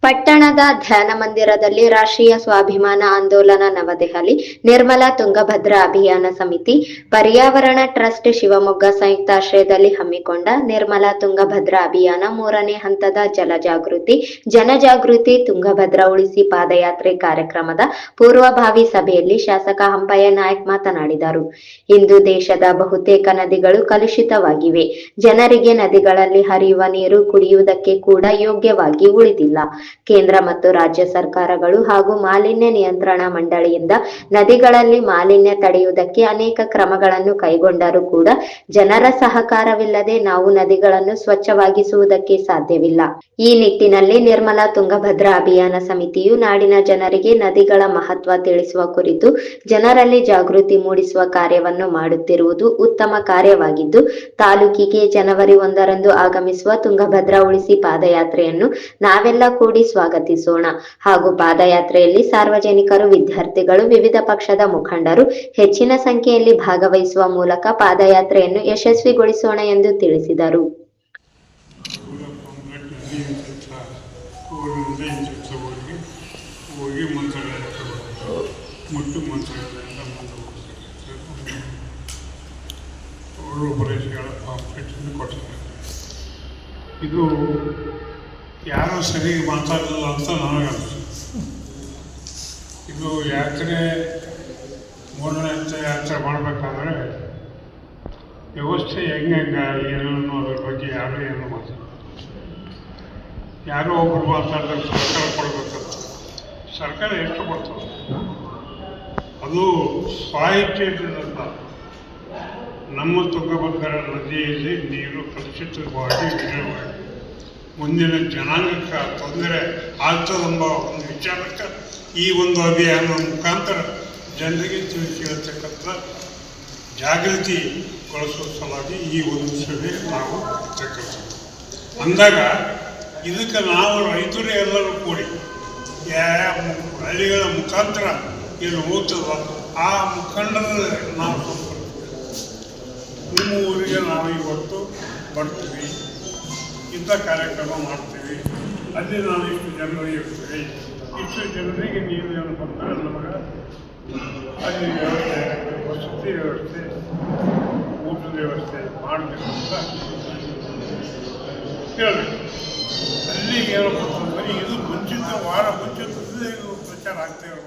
ಪಟ್ಟಣದ ಧ್ಯಾನ ಮಂದಿರದಲ್ಲಿ ರಾಷ್ಟ್ರೀಯ ಸ್ವಾಭಿಮಾನ ಆಂದೋಲನ ನವದೆಹಲಿ ನಿರ್ಮಲಾ ತುಂಗಭದ್ರಾ ಅಭಿಯಾನ ಸಮಿತಿ ಪರ್ಯಾವರಣ ಟ್ರಸ್ಟ್ ಶಿವಮೊಗ್ಗ ಸಂಯುಕ್ತಾಶ್ರಯದಲ್ಲಿ ಹಮ್ಮಿಕೊಂಡ ನಿರ್ಮಲಾ ತುಂಗಭದ್ರಾ ಅಭಿಯಾನ 3ನೇ ಹಂತದ ಜನಜಾಗೃತಿ ತುಂಗಭದ್ರಾ ಉಳಿಸಿ ಪಾದಯಾತ್ರೆ ಕಾರ್ಯಕ್ರಮದ ಪೂರ್ವಭಾವಿ ಸಭೆಯಲ್ಲಿ ಶಾಸಕ ಹಂಪಯ್ಯ ನಾಯ್ಕ ಮಾತನಾಡಿದರು. ಇಂದು ದೇಶದ ಬಹುತೇಕ ನದಿಗಳು ಕಲುಷಿತವಾಗಿವೆ. ಜನರಿಗೆ ನದಿಗಳಲ್ಲಿ ಹರಿಯುವ ನೀರು ಕುಡಿಯುವುದಕ್ಕೆ ಕೂಡ ಯೋಗ್ಯವಾಗಿ ಉಳಿದಿಲ್ಲ. ಕೇಂದ್ರ ಮತ್ತು ರಾಜ್ಯ ಸರ್ಕಾರಗಳು ಹಾಗೂ ಮಾಲಿನ್ಯ ನಿಯಂತ್ರಣ ಮಂಡಳಿಯಿಂದ ನದಿಗಳಲ್ಲಿ ಮಾಲಿನ್ಯ ತಡೆಯುವುದಕ್ಕೆ ಅನೇಕ ಕ್ರಮಗಳನ್ನು ಕೈಗೊಂಡರೂ ಕೂಡ ಜನರ ಸಹಕಾರವಿಲ್ಲದೆ ನಾವು ನದಿಗಳನ್ನು ಸ್ವಚ್ಛವಾಗಿಸುವುದಕ್ಕೆ ಸಾಧ್ಯವಿಲ್ಲ. ಈ ನಿಟ್ಟಿನಲ್ಲಿ ನಿರ್ಮಲಾ ತುಂಗಭದ್ರಾ ಅಭಿಯಾನ ಸಮಿತಿಯು ನಾಡಿನ ಜನರಿಗೆ ನದಿಗಳ ಮಹತ್ವ ತಿಳಿಸುವ ಕುರಿತು ಜನರಲ್ಲಿ ಜಾಗೃತಿ ಮೂಡಿಸುವ ಕಾರ್ಯವನ್ನು ಮಾಡುತ್ತಿರುವುದು ಉತ್ತಮ ಕಾರ್ಯವಾಗಿದ್ದು, ತಾಲೂಕಿಗೆ ಜನವರಿ 1ರಂದು ಆಗಮಿಸುವ ತುಂಗಭದ್ರಾ ಉಳಿಸಿ ಪಾದಯಾತ್ರೆಯನ್ನು ನಾವೆಲ್ಲ ಕೂಡಿ ಸ್ವಾಗತಿಸೋಣ ಹಾಗೂ ಪಾದಯಾತ್ರೆಯಲ್ಲಿ ಸಾರ್ವಜನಿಕರು, ವಿದ್ಯಾರ್ಥಿಗಳು, ವಿವಿಧ ಪಕ್ಷದ ಮುಖಂಡರು ಹೆಚ್ಚಿನ ಸಂಖ್ಯೆಯಲ್ಲಿ ಭಾಗವಹಿಸುವ ಮೂಲಕ ಪಾದಯಾತ್ರೆಯನ್ನು ಯಶಸ್ವಿಗೊಳಿಸೋಣ ಎಂದು ತಿಳಿಸಿದರು. ಇದು ಯಾರೂ ಸರಿ ಮಾತಾಡಲಿಲ್ಲ ಅಂತ ನನಗನ್ನಿಸ್ತು. ಇದು ಯಾತ್ರೆ 3ನೇ ಯಾತ್ರೆ ಮಾಡಬೇಕಾದ್ರೆ ವ್ಯವಸ್ಥೆ ಹೆಂಗೆ ಏನು ಅನ್ನೋದ್ರ ಬಗ್ಗೆ ಏನು ಮಾತಾಡೋದು. ಯಾರೋ ಒಬ್ಬರು ಮಾತಾಡಿದ್ರೆ ಸರ್ಕಾರ ಕೊಡಬೇಕಂತ. ಸರ್ಕಾರ ಎಷ್ಟು ಕೊಡ್ತದೆ? ಅದು ಸ್ವಾಯತ್ತೇತದಂತ. ನಮ್ಮ ತುಂಗಭದ್ರಾ ನದಿಯಲ್ಲಿ ನೀರು ಕಲುಷಿತವಾಗಿ ಮುಂದಿನ ಜನಾಂಗಕ್ಕೆ ತೊಂದರೆ ಆಗ್ತದೆಂಬ ಒಂದು ವಿಚಾರಕ್ಕೆ ಈ ಒಂದು ಅಭಿಯಾನದ ಮುಖಾಂತರ ಜನರಿಗೆ ತಿಳಿಸಿ ಹೇಳ್ತಕ್ಕಂಥ ಜಾಗೃತಿಗೊಳಿಸುವ ಸಲುವಾಗಿ ಈ ಒಂದು ಸಭೆ ನಾವು ಇರ್ತಕ್ಕಂಥದ್ದು. ಅಂದಾಗ ಇದಕ್ಕೆ ನಾವು ರೈತರು ಎಲ್ಲರೂ ಕೂಡಿ ಹಳ್ಳಿಗಳ ಮುಖಾಂತರ ಏನು ಹೋಗ್ತದ ಆ ಮುಖಂಡರ ನಾವು ನಿಮ್ಮ ಊರಿಗೆ ನಾವು ಇವತ್ತು ಬರ್ತೀವಿ, ಇಂಥ ಕಾರ್ಯಕ್ರಮ ಮಾಡ್ತೀವಿ, ಅಲ್ಲಿ ನಾವು ಇಷ್ಟು ಜನರಿಗೆ ಇರ್ತೀವಿ, ಇಷ್ಟು ಜನರಿಗೆ ನೀವು ಏನು ಬಂದರೆ ನಮಗೆ ಅಲ್ಲಿ ವ್ಯವಸ್ಥೆ, ವಸತಿ ವ್ಯವಸ್ಥೆ, ಊಟದ ವ್ಯವಸ್ಥೆ ಮಾಡಬೇಕು ಅಂತ ಹೇಳಬೇಕು. ಅಲ್ಲಿಗೆ ಏನಪ್ಪ ಅಂತಂದರೆ ಇದು ಮುಂಚಿತದಲ್ಲಿ ಇದು ಪ್ರಚಾರ ಆಗ್ತಾ ಇರಬೇಕು.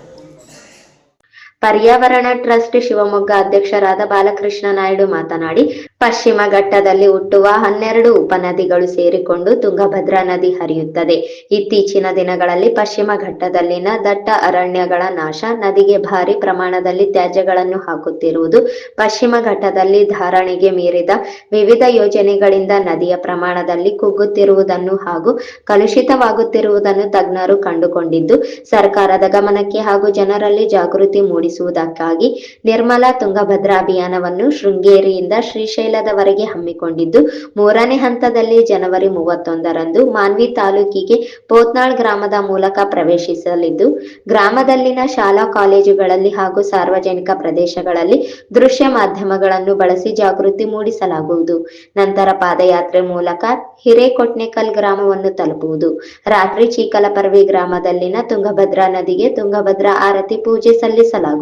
ಪರ್ಯಾವರಣ ಟ್ರಸ್ಟ್ ಶಿವಮೊಗ್ಗ ಅಧ್ಯಕ್ಷರಾದ ಬಾಲಕೃಷ್ಣ ನಾಯ್ಡು ಮಾತನಾಡಿ, ಪಶ್ಚಿಮ ಘಟ್ಟದಲ್ಲಿ ಹುಟ್ಟುವ 12 ಉಪನದಿಗಳು ಸೇರಿಕೊಂಡು ತುಂಗಭದ್ರಾ ನದಿ ಹರಿಯುತ್ತದೆ. ಇತ್ತೀಚಿನ ದಿನಗಳಲ್ಲಿ ಪಶ್ಚಿಮ ಘಟ್ಟದಲ್ಲಿನ ದಟ್ಟ ಅರಣ್ಯಗಳ ನಾಶ, ನದಿಗೆ ಭಾರಿ ಪ್ರಮಾಣದಲ್ಲಿ ತ್ಯಾಜ್ಯಗಳನ್ನು ಹಾಕುತ್ತಿರುವುದು, ಪಶ್ಚಿಮ ಘಟ್ಟದಲ್ಲಿ ಧಾರಣೆಗೆ ಮೀರಿದ ವಿವಿಧ ಯೋಜನೆಗಳಿಂದ ನದಿಯ ಪ್ರಮಾಣದಲ್ಲಿ ಕುಗ್ಗುತ್ತಿರುವುದನ್ನು ಹಾಗೂ ಕಲುಷಿತವಾಗುತ್ತಿರುವುದನ್ನು ತಜ್ಞರು ಕಂಡುಕೊಂಡಿದ್ದು, ಸರ್ಕಾರದ ಗಮನಕ್ಕೆ ಹಾಗೂ ಜನರಲ್ಲಿ ಜಾಗೃತಿ ಮೂಡಿಸುವುದಕ್ಕಾಗಿ ನಿರ್ಮಲಾ ತುಂಗಭದ್ರಾ ಅಭಿಯಾನವನ್ನು ಶೃಂಗೇರಿಯಿಂದ ಶ್ರೀಶೈಲದವರೆಗೆ ಹಮ್ಮಿಕೊಂಡಿದ್ದು, 3ನೇ ಹಂತದಲ್ಲಿ ಜನವರಿ 31ರಂದು ಮಾನ್ವಿ ತಾಲೂಕಿಗೆ ಪೋತ್ನಾಳ್ ಗ್ರಾಮದ ಮೂಲಕ ಪ್ರವೇಶಿಸಲಿದ್ದು, ಗ್ರಾಮದಲ್ಲಿನ ಶಾಲಾ ಕಾಲೇಜುಗಳಲ್ಲಿ ಹಾಗೂ ಸಾರ್ವಜನಿಕ ಪ್ರದೇಶಗಳಲ್ಲಿ ದೃಶ್ಯ ಮಾಧ್ಯಮಗಳನ್ನು ಬಳಸಿ ಜಾಗೃತಿ ಮೂಡಿಸಲಾಗುವುದು. ನಂತರ ಪಾದಯಾತ್ರೆ ಮೂಲಕ ಹಿರೇಕೊಟ್ನೆಕಲ್ ಗ್ರಾಮವನ್ನು ತಲುಪುವುದು. ರಾತ್ರಿ ಚೀಕಲಪರ್ವಿ ಗ್ರಾಮದಲ್ಲಿನ ತುಂಗಭದ್ರಾ ನದಿಗೆ ತುಂಗಭದ್ರಾ ಆರತಿ ಪೂಜೆ ಸಲ್ಲಿಸಲಾಗುವುದು.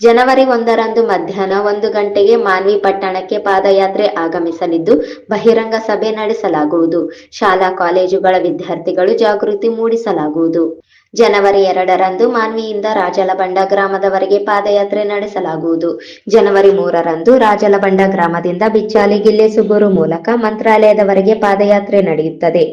ಜನವರಿ 1ರಂದು ಮಧ್ಯಾಹ್ನ 1 ಗಂಟೆಗೆ ಮಾನ್ವಿ ಪಟ್ಟಣಕ್ಕೆ ಪಾದಯಾತ್ರೆ ಆಗಮಿಸಲಿದ್ದು, ಬಹಿರಂಗ ಸಭೆ ನಡೆಸಲಾಗುವುದು. ಶಾಲಾ ಕಾಲೇಜುಗಳ ವಿದ್ಯಾರ್ಥಿಗಳು ಜಾಗೃತಿ ಮೂಡಿಸಲಾಗುವುದು. ಜನವರಿ 2ರಂದು ಮಾನ್ವಿಯಿಂದ ರಾಜಲಬಂಡ ಗ್ರಾಮದವರೆಗೆ ಪಾದಯಾತ್ರೆ ನಡೆಸಲಾಗುವುದು. ಜನವರಿ 3ರಂದು ರಾಜಲಬಂಡ ಗ್ರಾಮದಿಂದ ಬಿಚ್ಚಾಲಿ ಗಿಲ್ಲೆಸುಗೂರು ಮೂಲಕ ಮಂತ್ರಾಲಯದವರೆಗೆ ಪಾದಯಾತ್ರೆ ನಡೆಯುತ್ತದೆ.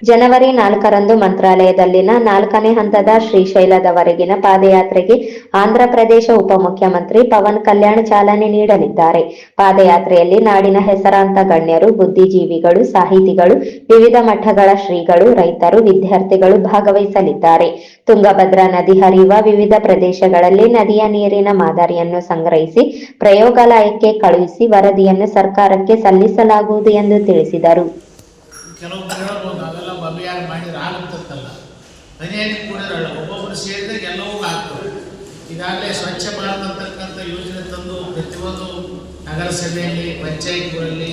ಜನವರಿ 4ರಂದು ಮಂತ್ರಾಲಯದಲ್ಲಿನ 4ನೇ ಹಂತದ ಶ್ರೀಶೈಲದವರೆಗಿನ ಪಾದಯಾತ್ರೆಗೆ ಆಂಧ್ರಪ್ರದೇಶ ಉಪಮುಖ್ಯಮಂತ್ರಿ ಪವನ್ ಕಲ್ಯಾಣ್ ಚಾಲನೆ ನೀಡಲಿದ್ದಾರೆ. ಪಾದಯಾತ್ರೆಯಲ್ಲಿ ನಾಡಿನ ಹೆಸರಾಂತ ಗಣ್ಯರು, ಬುದ್ಧಿಜೀವಿಗಳು, ಸಾಹಿತಿಗಳು, ವಿವಿಧ ಮಠಗಳ ಶ್ರೀಗಳು, ರೈತರು, ವಿದ್ಯಾರ್ಥಿಗಳು ಭಾಗವಹಿಸಲಿದ್ದಾರೆ. ತುಂಗಭದ್ರಾ ನದಿ ಹರಿಯುವ ವಿವಿಧ ಪ್ರದೇಶಗಳಲ್ಲಿ ನದಿಯ ನೀರಿನ ಮಾದರಿಯನ್ನು ಸಂಗ್ರಹಿಸಿ ಪ್ರಯೋಗಾಲಯಕ್ಕೆ ಕಳುಹಿಸಿ ವರದಿಯನ್ನು ಸರ್ಕಾರಕ್ಕೆ ಸಲ್ಲಿಸಲಾಗುವುದು ಎಂದು ತಿಳಿಸಿದರು. ಕೆಲವೊಬ್ಬರು ಹೇಳ್ಬೋದು ಅವೆಲ್ಲ ಅಭಿಯಾನ ಮಾಡಿದ್ರೆ ಆಗುತ್ತಲ್ಲ, ಹನಿಹನಿ ಕೂಡ ಒಬ್ಬೊಬ್ಬರು ಸೇರಿದಾಗ ಎಲ್ಲವೂ ಆಗ್ತವೆ. ಈಗಾಗಲೇ ಸ್ವಚ್ಛ ಭಾರತ ಅಂತಕ್ಕಂಥ ಯೋಜನೆ ತಂದು ಪ್ರತಿಯೊಂದು ನಗರಸಭೆಯಲ್ಲಿ, ಪಂಚಾಯತ್ಗಳಲ್ಲಿ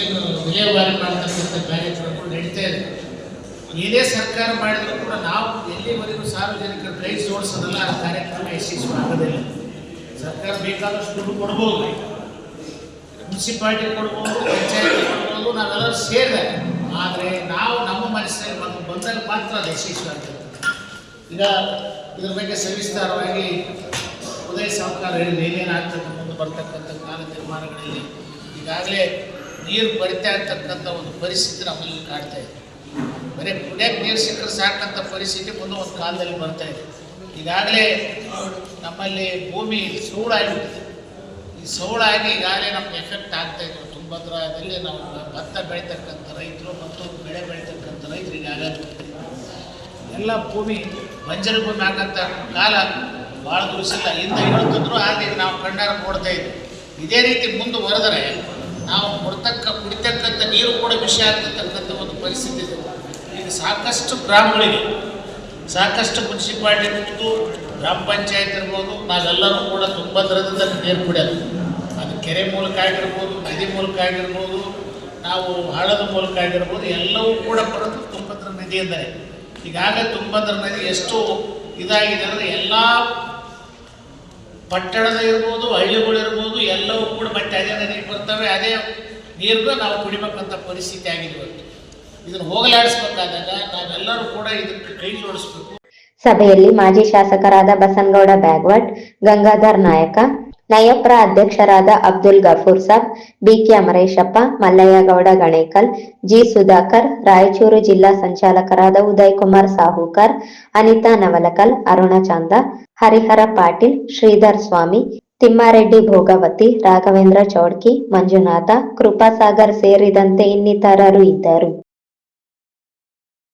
ಏನು ವಿಲೇವಾರಿ ಮಾಡ್ತಕ್ಕಂಥ ಕಾರ್ಯಕ್ರಮಗಳು ನಡೀತಾ ಇದೆ. ಏನೇ ಸರ್ಕಾರ ಮಾಡಿದ್ರು ಕೂಡ ನಾವು ಎಲ್ಲಿವರೆಗೂ ಸಾರ್ವಜನಿಕರ ಕೈ ಜೋಡಿಸೋದಲ್ಲ ಆ ಕಾರ್ಯಕ್ರಮ ಯಶಸ್ವಿ ಆಗೋದಿಲ್ಲ. ಸರ್ಕಾರ ಬೇಕಾದಷ್ಟು ದುಡ್ಡು ಕೊಡ್ಬೋದು, ಮುನ್ಸಿಪಾಲ್ಟಿ ಕೊಡ್ಬೋದು, ಪಂಚಾಯತಿ ಕೊಡ್ಬೋದು, ನಾವೆಲ್ಲರೂ ಸೇರಿದಾಗ. ಆದರೆ ನಾವು ನಮ್ಮ ಮನಸ್ಸಿನಲ್ಲಿ ಬಂದಾಗ ಮಾತ್ರ ಅದು ಯಶಸ್ವಿ ಆಗ್ತದೆ. ಈಗ ಇದ್ರ ಬಗ್ಗೆ ಸವಿಸ್ತಾರವಾಗಿ ಉದಯ ಸಾಹುಕಾರ ಹೇಳಿ ಏನೇನಾಗ್ತದೆ ಮುಂದೆ ಬರ್ತಕ್ಕಂಥ ಕಾಲ ನಿರ್ಮಾಣಗಳಲ್ಲಿ ಈಗಾಗಲೇ ನೀರು ಬರಿತಾ ಇರ್ತಕ್ಕಂಥ ಒಂದು ಪರಿಸ್ಥಿತಿ ನಮ್ಮಲ್ಲಿ ಕಾಡ್ತಾ ಇದೆ. ಬರೀ ಕುಡಿಯೋಕ್ಕೆ ನೀರು ಸಿಕ್ಕರೆ ಸಾಕಂಥ ಪರಿಸ್ಥಿತಿ ಮುಂದೆ ಒಂದು ಕಾಲದಲ್ಲಿ ಬರ್ತಾ ಇದೆ. ಈಗಾಗಲೇ ನಮ್ಮಲ್ಲಿ ಭೂಮಿ ಸೌಳಾಗಿಬಿಟ್ಟಿದೆ. ಈ ಸೌಳಾಗಿ ಈಗಾಗಲೇ ನಮ್ಗೆ ಎಫೆಕ್ಟ್ ಆಗ್ತಾ ಇದೆ. ತುಂಗಭದ್ರಾದಲ್ಲಿ ನಾವು ಭತ್ತ ಬೆಳೀತಕ್ಕಂಥ ರೈತರು ಮತ್ತು ಬೆಳೆ ಬೆಳೀತಕ್ಕಂಥ ರೈತರು ಈಗಾಗಲೇ ಎಲ್ಲ ಭೂಮಿ ಬಂಜರ ಭೂಮಿ ಆಗಂಥ ಕಾಲ ಭಾಳ ದಿವಸಿಲ್ಲ, ಇಂದ ಹೇಳ್ತಿದ್ರು. ಆದರೆ ಈಗ ನಾವು ಕಣ್ಣಾರ ನೋಡ್ತಾ ಇದ್ವಿ. ಇದೇ ರೀತಿ ಮುಂದುವರೆದರೆ ನಾವು ಕುಡಿತಕ್ಕಂಥ ನೀರು ಕೂಡ ವಿಷಯ ಆಗ್ತಕ್ಕಂಥ ಒಂದು ಪರಿಸ್ಥಿತಿ ಇದೆ. ಈಗ ಸಾಕಷ್ಟು ಗ್ರಾಮಗಳಿಗೆ, ಸಾಕಷ್ಟು ಮುನ್ಸಿಪಾಲ್ಟಿ ಇರ್ಬೋದು, ಗ್ರಾಮ ಪಂಚಾಯತ್ ಇರ್ಬೋದು, ನಾವೆಲ್ಲರೂ ಕೂಡ ತುಂಗಭದ್ರದಿಂದ ನೀರು ಕುಡಿಯೋದು. ಅದು ಕೆರೆ ಮೂಲಕ ಆಗಿರ್ಬೋದು, ನದಿ ಮೂಲಕ ಆಗಿರ್ಬೋದು, ನಾವು ಹಳ್ಳದ ಮೂಲಕ ಆಗಿರ್ಬೋದು, ಎಲ್ಲವೂ ಕೂಡ ಬರೋದು ತುಂಗಭದ್ರಾ ನದಿಯಿಂದಲೇ. ಈಗಾಗಲೇ ತುಂಗಭದ್ರಾ ನದಿ ಎಷ್ಟು ಇದಾಗಿದೆ ಅಂದರೆ ಎಲ್ಲ ಪಟ್ಟಣದ ಇರ್ಬೋದು, ಹಳ್ಳಿಗಳಿರ್ಬೋದು, ಎಲ್ಲವೂ ಕೂಡ ಮತ್ತೆ ಅದೇ ನದಿಗೆ ಬರ್ತವೆ. ಅದೇ ನೀರಿಗೂ ನಾವು ಕುಡಿಬೇಕಂತ ಪರಿಸ್ಥಿತಿ ಆಗಿದೆ. ಇದನ್ನು ಹೋಗಲಾಡಿಸ್ಬೇಕಾದಾಗ ನಾವೆಲ್ಲರೂ ಕೂಡ ಇದಕ್ಕೆ ಕೈ ಜೋಡಿಸ್ಬೇಕು. ಸಭೆಯಲ್ಲಿ ಮಾಜಿ ಶಾಸಕರಾದ ಬಸನಗೌಡ ಬ್ಯಾಗ್ವಟ್, ಗಂಗಾಧರ್ ನಾಯಕ, ನಯಪ್ರ ಅಧ್ಯಕ್ಷರಾದ ಅಬ್ದುಲ್ ಗಫೂರ್ ಸಾಬ್, ಬಿಕೆ ಅಮರೇಶಪ್ಪ, ಮಲ್ಲಯ್ಯಗೌಡ ಗಣೇಕಲ್, ಜಿ ಸುಧಾಕರ್, ರಾಯಚೂರು ಜಿಲ್ಲಾ ಸಂಚಾಲಕರಾದ ಉದಯ್ ಕುಮಾರ್ ಸಾಹುಕರ್, ಅನಿತಾ ನವಲಕಲ್, ಅರುಣ ಚಾಂದ, ಹರಿಹರ ಪಾಟೀಲ್, ಶ್ರೀಧರ್ ಸ್ವಾಮಿ, ತಿಮ್ಮಾರೆಡ್ಡಿ ಭೋಗವತಿ, ರಾಘವೇಂದ್ರ ಚೌಡ್ಕಿ, ಮಂಜುನಾಥ, ಕೃಪಾಸಾಗರ್ ಸೇರಿದಂತೆ ಇನ್ನಿತರರು ಇದ್ದರು.